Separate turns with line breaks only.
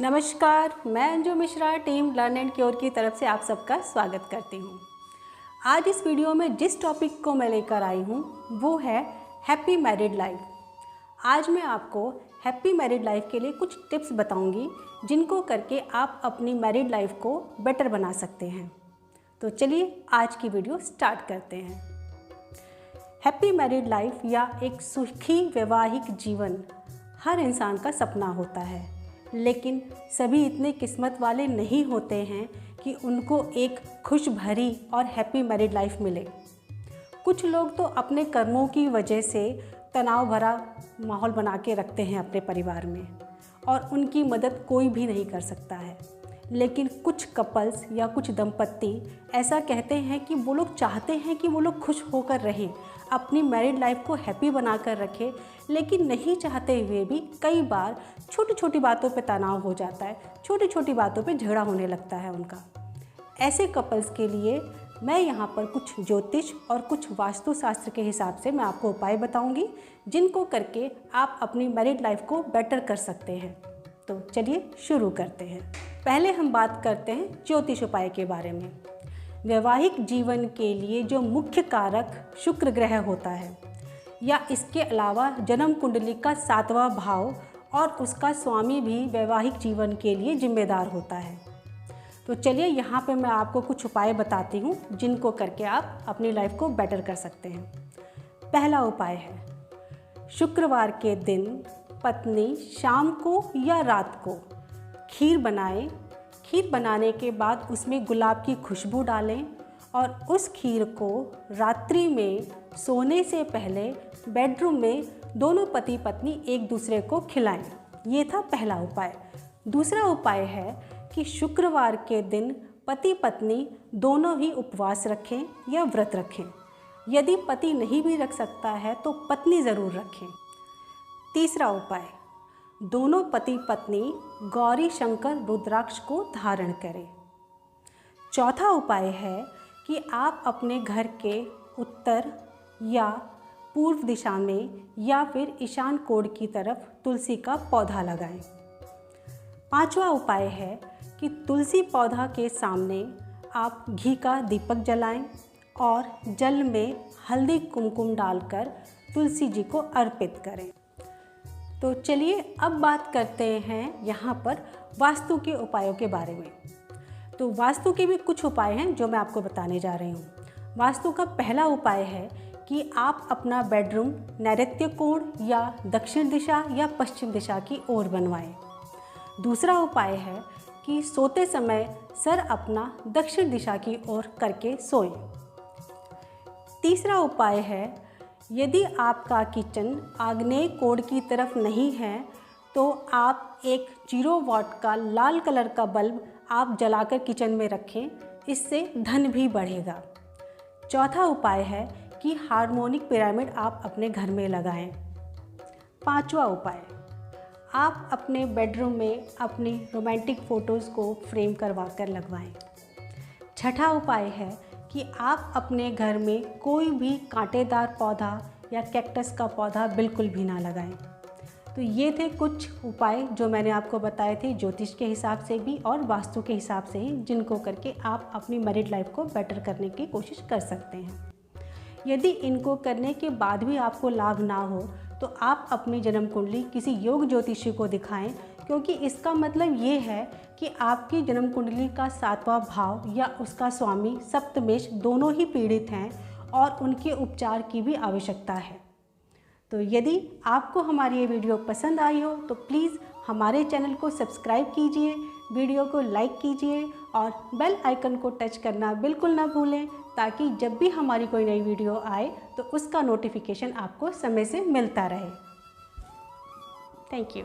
नमस्कार, मैं Anju Mishra team learn and cure की तरफ से आप सबका स्वागत करती हूँ। आज इस वीडियो में जिस टॉपिक को मैं लेकर आई हूँ वो है हैप्पी मैरिड लाइफ। आज मैं आपको हैप्पी मैरिड लाइफ के लिए कुछ टिप्स बताऊँगी जिनको करके आप अपनी मैरिड लाइफ को बेटर बना सकते हैं। तो चलिए आज की वीडियो स्टार्ट करते हैं। हैप्पी मैरिड लाइफ या एक सुखी वैवाहिक जीवन हर इंसान का सपना होता है, लेकिन सभी इतने किस्मत वाले नहीं होते हैं कि उनको एक खुश भरी और हैप्पी मैरिड लाइफ मिले। कुछ लोग तो अपने कर्मों की वजह से तनाव भरा माहौल बना के रखते हैं अपने परिवार में और उनकी मदद कोई भी नहीं कर सकता है। लेकिन कुछ कपल्स या कुछ दंपत्ति ऐसा कहते हैं कि वो लोग चाहते हैं कि वो लोग खुश होकर रहें, अपनी मैरिड लाइफ को हैप्पी बनाकर रखें, लेकिन नहीं चाहते हुए भी कई बार छोटी छोटी बातों पे तनाव हो जाता है, छोटी छोटी बातों पे झगड़ा होने लगता है उनका। ऐसे कपल्स के लिए मैं यहाँ पर कुछ ज्योतिष और कुछ वास्तुशास्त्र के हिसाब से मैं आपको उपाय बताऊँगी जिनको करके आप अपनी मैरिड लाइफ को बेटर कर सकते हैं। तो चलिए शुरू करते हैं। पहले हम बात करते हैं ज्योतिष उपाय के बारे में। वैवाहिक जीवन के लिए जो मुख्य कारक शुक्र ग्रह होता है या इसके अलावा जन्म कुंडली का 7वां भाव और उसका स्वामी भी वैवाहिक जीवन के लिए जिम्मेदार होता है। तो चलिए यहाँ पे मैं आपको कुछ उपाय बताती हूँ जिनको करके आप अपनी लाइफ को बेटर कर सकते हैं। पहला उपाय है, शुक्रवार के दिन पत्नी शाम को या रात को खीर बनाएं। खीर बनाने के बाद उसमें गुलाब की खुशबू डालें और उस खीर को रात्रि में सोने से पहले बेडरूम में दोनों पति पत्नी एक दूसरे को खिलाएं। ये था पहला उपाय। दूसरा उपाय है कि शुक्रवार के दिन पति पत्नी दोनों ही उपवास रखें या व्रत रखें। यदि पति नहीं भी रख सकता है तो पत्नी ज़रूर रखें। तीसरा उपाय, दोनों पति पत्नी गौरी शंकर रुद्राक्ष को धारण करें। चौथा उपाय है कि आप अपने घर के उत्तर या पूर्व दिशा में या फिर ईशान कोण की तरफ तुलसी का पौधा लगाएं। पांचवा उपाय है कि तुलसी पौधा के सामने आप घी का दीपक जलाएं और जल में हल्दी कुमकुम डालकर तुलसी जी को अर्पित करें। तो चलिए अब बात करते हैं यहाँ पर वास्तु के उपायों के बारे में। तो वास्तु के भी कुछ उपाय हैं जो मैं आपको बताने जा रही हूँ। वास्तु का पहला उपाय है कि आप अपना बेडरूम नैऋत्य कोण या दक्षिण दिशा या पश्चिम दिशा की ओर बनवाएं। दूसरा उपाय है कि सोते समय सर अपना दक्षिण दिशा की ओर करके सोएं। तीसरा उपाय है, यदि आपका किचन आग्नेय कोण की तरफ नहीं है तो आप एक 0 वाट का लाल कलर का बल्ब आप जलाकर किचन में रखें, इससे धन भी बढ़ेगा। चौथा उपाय है कि हार्मोनिक पिरामिड आप अपने घर में लगाएं। पांचवा उपाय, आप अपने बेडरूम में अपनी रोमांटिक फ़ोटोज़ को फ्रेम करवा कर लगवाएं। छठा उपाय है कि आप अपने घर में कोई भी कांटेदार पौधा या कैक्टस का पौधा बिल्कुल भी ना लगाएं। तो ये थे कुछ उपाय जो मैंने आपको बताए थे ज्योतिष के हिसाब से भी और वास्तु के हिसाब से ही, जिनको करके आप अपनी मैरिड लाइफ को बेटर करने की कोशिश कर सकते हैं। यदि इनको करने के बाद भी आपको लाभ ना हो तो आप अपनी जन्म कुंडली किसी योग ज्योतिषी को दिखाएं, क्योंकि इसका मतलब ये है कि आपकी जन्म कुंडली का 7वां भाव या उसका स्वामी सप्तमेश दोनों ही पीड़ित हैं और उनके उपचार की भी आवश्यकता है। तो यदि आपको हमारी ये वीडियो पसंद आई हो तो प्लीज़ हमारे चैनल को सब्सक्राइब कीजिए, वीडियो को लाइक कीजिए और बेल आइकन को टच करना बिल्कुल ना भूलें, ताकि जब भी हमारी कोई नई वीडियो आए तो उसका नोटिफिकेशन आपको समय से मिलता रहे। Thank you.